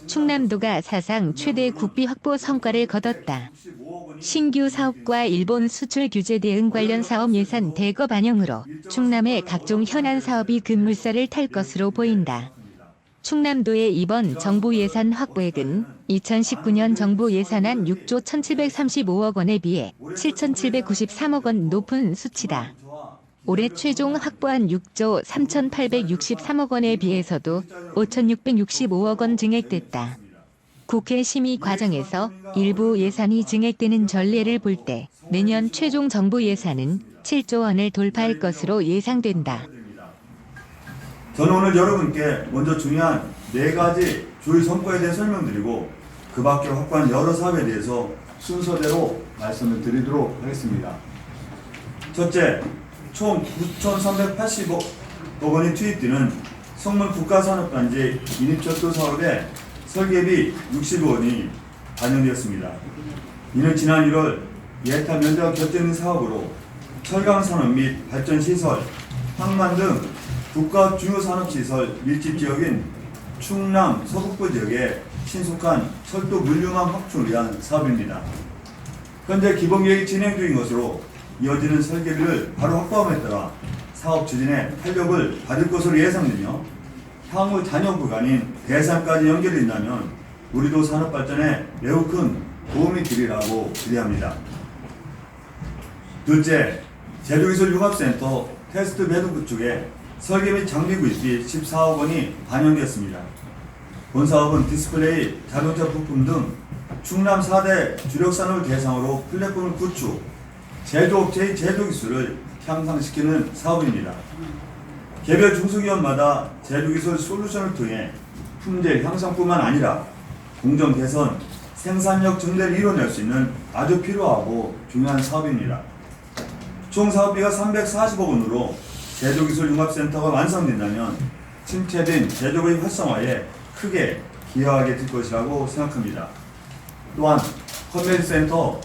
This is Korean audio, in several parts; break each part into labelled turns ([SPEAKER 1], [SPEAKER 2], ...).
[SPEAKER 1] 충남도가 사상 최대 국비 확보 성과를 거뒀다. 신규 사업과 일본 수출 규제 대응 관련 사업 예산 대거 반영으로 충남의 각종 현안 사업이 급물살을 탈 것으로 보인다. 충남도의 이번 정부 예산 확보액은 2019년 정부 예산안 6조 1,735억 원에 비해 7,793억 원 높은 수치다. 올해 최종 확보한 6조 3,863억 원에 비해서도 5,665억 원 증액됐다. 국회 심의 과정에서 일부 예산이 증액되는 전례를 볼 때 내년 최종 정부 예산은 7조 원을 돌파할 것으로 예상된다.
[SPEAKER 2] 저는 오늘 여러분께 먼저 중요한 4가지 주요 성과에 대해 설명드리고 그 밖에 확보한 여러 사업에 대해서 순서대로 말씀을 드리도록 하겠습니다. 첫째, 총 9,380억 원이 투입되는 성문 국가산업단지 인입철도 사업에 설계비 60억 원이 반영되었습니다. 이는 지난 1월 예타 면제가 결정된 사업으로 철강산업 및 발전시설, 항만 등 국가 중요 산업시설 밀집 지역인 충남 서북부 지역의 신속한 철도 물류망 확충을 위한 사업입니다. 현재 기본계획이 진행 중인 것으로 이어지는 설계비를 바로 확보함에 따라 사업 추진에 탄력을 받을 것으로 예상되며 향후 잔여 구간인 대산까지 연결된다면 우리도 산업 발전에 매우 큰 도움이 되리라고 기대합니다. 둘째, 제조기술융합센터 테스트 배드 구축에 설계 및 장비 구입비 14억 원이 반영되었습니다. 본 사업은 디스플레이, 자동차 부품 등 충남 4대 주력산업을 대상으로 플랫폼을 구축, 제조업체의 제조기술을 향상시키는 사업입니다. 개별 중소기업마다 제조기술 솔루션을 통해 품질 향상뿐만 아니라 공정 개선, 생산력 증대를 이뤄낼 수 있는 아주 필요하고 중요한 사업입니다. 총 사업비가 340억 원으로 제조기술융합센터가 완성된다면 침체된 제조업의 활성화에 크게 기여하게 될 것이라고 생각합니다. 또한 컨벤션센터,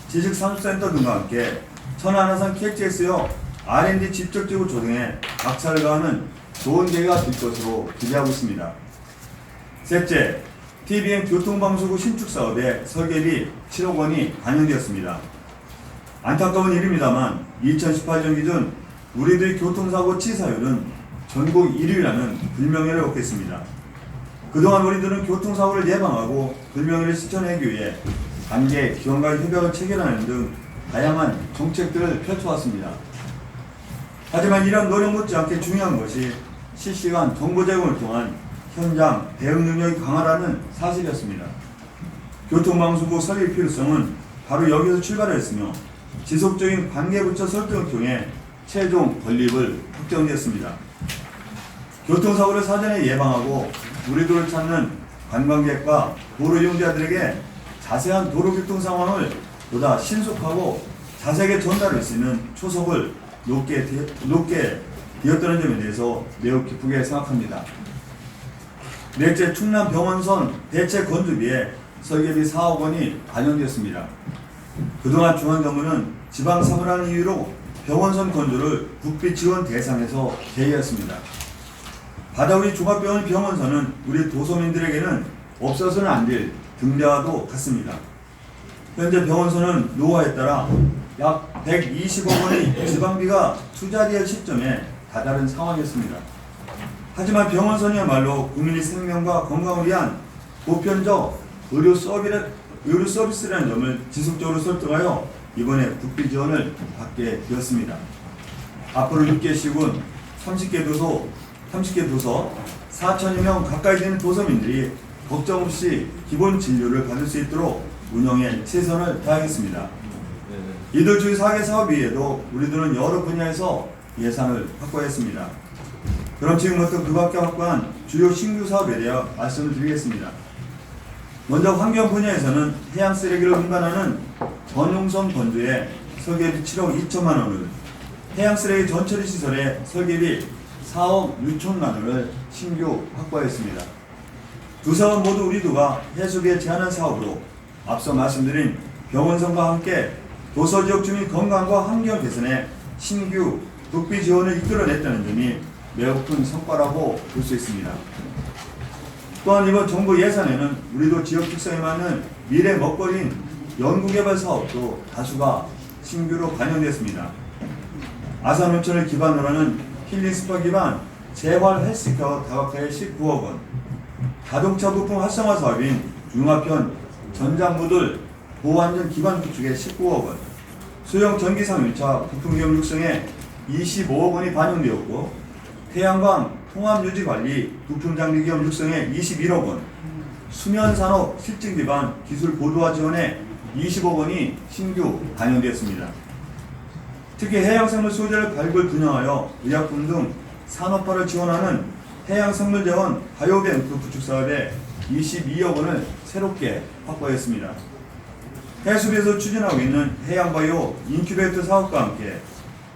[SPEAKER 2] 지식산업센터 등과 함께 천안함산 KHS여 R&D 직접적으로 조성해 박차를 가하는 좋은 계기가 될 것으로 기대하고 있습니다. 셋째, TBN 교통방송국 신축 사업에 설계비 7억 원이 반영되었습니다. 안타까운 일입니다만 2018년 기준 우리들의 교통사고 치사율은 전국 1위라는 불명예를 얻겠습니다. 그동안 우리들은 교통사고를 예방하고 불명예를 실천하기 위해 관계 기관과 협약을 체결하는 등 다양한 정책들을 펼쳐왔습니다. 하지만 이런 노력 못지않게 중요한 것이 실시간 정보 제공을 통한 현장 대응 능력이 강화라는 사실이었습니다. 교통방송국 설립 필요성은 바로 여기서 출발했으며 지속적인 관계부처 설득을 통해 최종 건립을 확정되었습니다. 교통사고를 사전에 예방하고 우리도를 찾는 관광객과 도로 이용자들에게 자세한 도로교통 상황을 보다 신속하고 자세하게 전달할 수 있는 초석을 높게 되었다는 점에 대해서 매우 기쁘게 생각합니다. 넷째, 충남 병원선 대체 건조비에 설계비 4억 원이 반영되었습니다. 그동안 중앙정부는 지방 사무라는 이유로 병원선 건조를 국비 지원 대상에서 제외했습니다. 바다위 종합병원 병원선은 우리 도서민들에게는 없어서는 안 될 등대와도 같습니다. 현재 병원선은 노후화에 따라 약 120억 원의 지방비가 투자될 시점에 다다른 상황이었습니다. 하지만 병원선이야말로 국민의 생명과 건강을 위한 보편적 의료 서비스라는 점을 지속적으로 설득하여 이번에 국비 지원을 받게 되었습니다. 앞으로 6개 시군, 30개 도서, 4천여 명 가까이 되는 도서민들이 걱정 없이 기본 진료를 받을 수 있도록 운영에 최선을 다하겠습니다. 이들 중 4개 사업 외에도 우리들은 여러 분야에서 예산을 확보했습니다. 그럼 지금부터 그 밖에 확보한 주요 신규 사업에 대해 말씀을 드리겠습니다. 먼저 환경 분야에서는 해양 쓰레기를 운반하는 전용선 건조에 설계비 7억 2천만 원을, 해양 쓰레기 전처리 시설에 설계비 4억 6천만 원을 신규 확보했습니다. 두 사업 모두 우리도가 해수부에 제안한 사업으로 앞서 말씀드린 병원선과 함께 도서지역 주민 건강과 환경 개선에 신규 국비 지원을 이끌어냈다는 점이 매우 큰 성과라고 볼 수 있습니다. 또한 이번 정부 예산에는 우리도 지역 특성에 맞는 미래 먹거리인 연구개발 사업도 다수가 신규로 반영됐습니다. 아산온천을 기반으로 하는 힐링스파 기반 재활 헬스케어 다각화에 19억 원, 자동차 부품 활성화 사업인 융합현 전장모듈 보호안전 기반 구축에 19억 원, 소형 전기 상용차 부품기업 육성에 25억 원이 반영되었고, 태양광 통합 유지 관리 부품 장비 기업 육성에 21억 원, 수면 산업 실증 기반 기술 고도화 지원에 20억 원이 신규 반영되었습니다. 특히 해양생물 소재를 발굴 분양하여 의약품 등 산업화를 지원하는 해양생물재원 바이오뱅크 구축 사업에 22억 원을 새롭게 확보했습니다. 해수부에서 추진하고 있는 해양바이오 인큐베이터 사업과 함께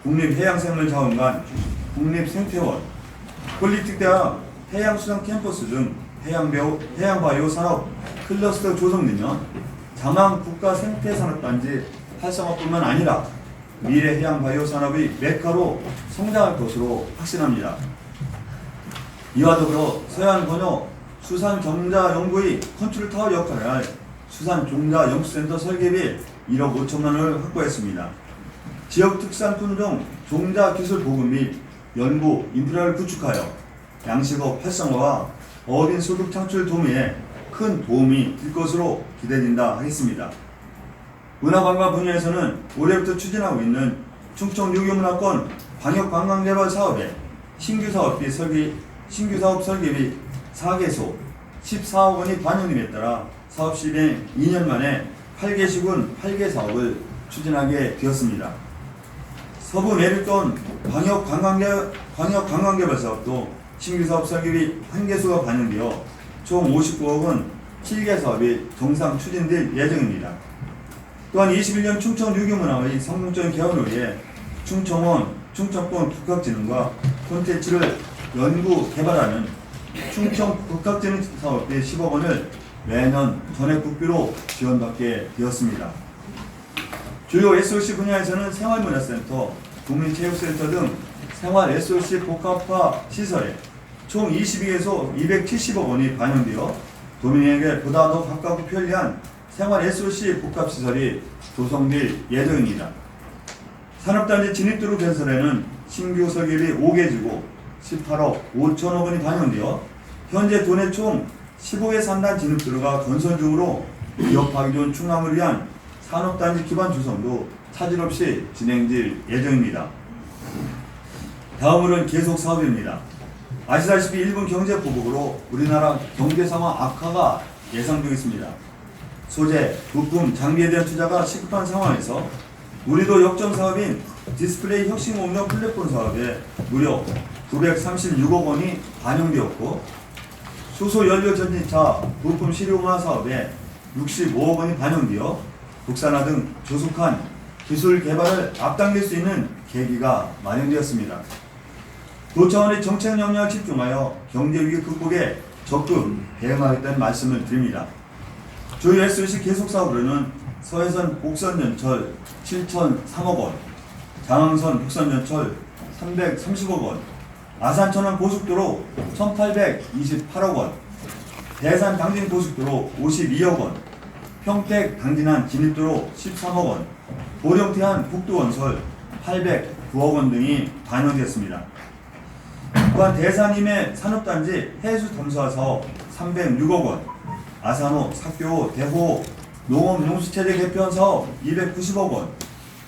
[SPEAKER 2] 국립해양생물자원관, 국립생태원, 폴리틱대학 해양수산 캠퍼스 등 해양바이오 산업 클러스터 조성되면 장항 국가생태산업단지 활성화뿐만 아니라 미래 해양바이오 산업의 메카로 성장할 것으로 확신합니다. 이와 더불어 서해안-권역 수산종자연구의 컨트롤타워 역할을 할 수산종자연구센터 설계비 1억 5천만 원을 확보했습니다. 지역 특산품종 종자기술 보급 및 연구 인프라를 구축하여 양식업 활성화와 어린 소득 창출 도모에 큰 도움이 될 것으로 기대된다 하겠습니다. 문화관광 분야에서는 올해부터 추진하고 있는 충청 유교문화권 광역관광개발 사업에 신규 사업 설계비 4개소 14억 원이 반영됨에 따라 사업 실행 2년 만에 8개시군 8개 사업을 추진하게 되었습니다. 서부 내륙권 광역관광개발 사업도 신규 사업 설계비 1개소가 반영되어 총 59억 원 7개 사업이 정상 추진될 예정입니다. 또한 21년 충청 유교문화의 성공적인 개원을 위해 충청원, 충청권 국학진흥과 콘텐츠를 연구 개발하는 충청 국학진흥 사업비 10억 원을 매년 전액 국비로 지원받게 되었습니다. 주요 SOC 분야에서는 생활문화센터, 국민체육센터 등 생활 SOC 복합화 시설에 총 22개소 270억 원이 반영되어 도민에게 보다 더 가깝고 편리한 생활 SOC 복합시설이 조성될 예정입니다. 산업단지 진입도로 개설에는 신규 설계비 5개 지구 18억 5천억 원이 반영되어 현재 도내 총 15개 산단 진입도로가 건설 중으로 기업하기 좋은 충남을 위한 산업단지 기반 조성도 차질 없이 진행될 예정입니다. 다음으로는 계속 사업입니다. 아시다시피 일본 경제 보복으로 우리나라 경제 상황 악화가 예상되고 있습니다. 소재, 부품, 장비에 대한 투자가 시급한 상황에서 우리도 역점 사업인 디스플레이 혁신공정 플랫폼 사업에 무려 936억 원이 반영되었고, 수소연료 전지차 부품 실용화 사업에 65억 원이 반영되어 국산화 등 조속한 기술 개발을 앞당길 수 있는 계기가 마련되었습니다. 도 차원의 정책 역량을 집중하여 경제위기 극복에 적극 대응하겠다는 말씀을 드립니다. 저희 SOC 계속사업으로는 서해선 복선연철 7,003억 원, 장항선 북선연철 330억 원, 아산천안 고속도로 1,828억 원, 대산 당진 고속도로 52억 원, 평택 당진안 진입도로 13억 원, 보령태안 국도건설 809억 원 등이 반영됐습니다. 또한 대산임해 산업단지 해수탐사 사업 306억 원, 아산호, 삭교, 대호 농업용수체제 개편 사업 290억 원,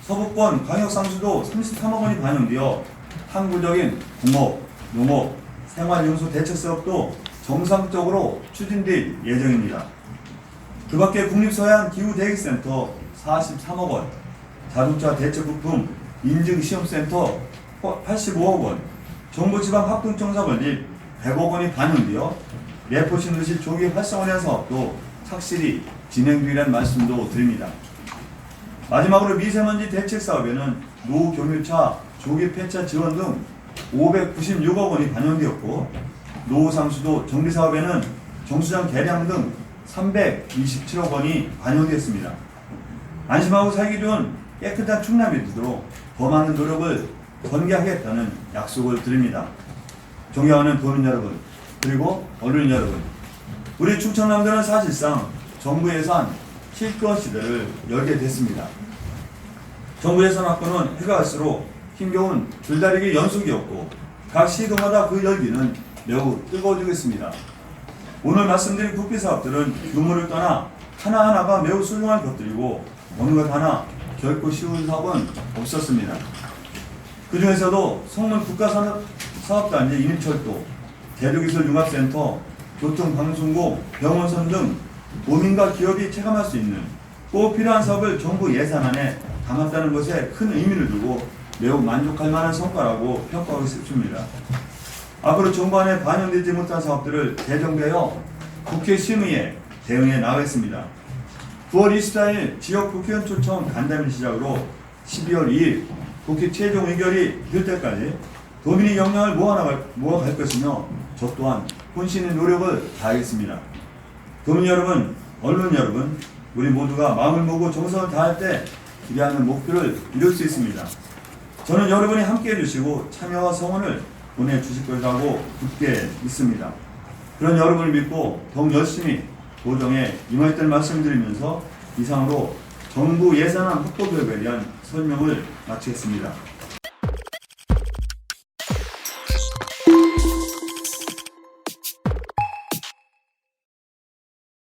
[SPEAKER 2] 서부권 광역상수도 33억 원이 반영되어 항구적인 공업, 농업, 생활용수 대책 사업도 정상적으로 추진될 예정입니다. 그 밖에 국립서해안 기후대기센터 43억 원, 자동차 대체부품 인증시험센터 85억 원, 정부지방합동청사 건립 100억 원이 반영되어 내포신도시 조기 활성화된 사업도 착실히 진행되리라는 말씀도 드립니다. 마지막으로 미세먼지 대책 사업에는 노교류차 조기 폐차 지원 등 596억 원이 반영되었고, 노상수도 정비사업에는 정수장 개량 등 327억 원이 반영되었습니다. 안심하고 살기 좋은 깨끗한 충남이 되도록 더 많은 노력을 전개하겠다는 약속을 드립니다. 존경하는 도민 여러분, 그리고 언론 여러분, 우리 충청남도는 사실상 정부 예산 실거 시대를 열게 됐습니다. 정부 예산 확보는 해가 갈수록 힘겨운 줄다리기 연속이었고 각 시도마다 그 열기는 매우 뜨거워지고 있습니다. 오늘 말씀드린 국비 사업들은 규모를 떠나 하나하나가 매우 소중한 것들이고 어느 것 하나 결코 쉬운 사업은 없었습니다. 그 중에서도 성문 국가산업단지 인임철도, 대도기술융합센터, 교통방송국, 병원선 등 도민과 기업이 체감할 수 있는 꼭 필요한 사업을 정부 예산안에 담았다는 것에 큰 의미를 두고 매우 만족할 만한 성과라고 평가하고 싶습니다. 앞으로 정부 안에 반영되지 못한 사업들을 재정비하여 국회 심의에 대응해 나가겠습니다. 9월 24일 지역 국회의원 초청 간담회 시작으로 12월 2일 국회 최종 의결이 될 때까지 도민의 역량을 모아갈 것이며 저 또한 혼신의 노력을 다하겠습니다. 도민 여러분, 언론 여러분, 우리 모두가 마음을 모으고 정성을 다할 때 기대하는 목표를 이룰 수 있습니다. 저는 여러분이 함께해 주시고 참여와 성원을 보내주실 것이라고 굳게 믿습니다. 그런 여러분을 믿고 더욱 열심히 도정에 임하겠다는 말씀드리면서 이상으로 정부 예산안 확보 계획에 대한 설명을 마치겠습니다.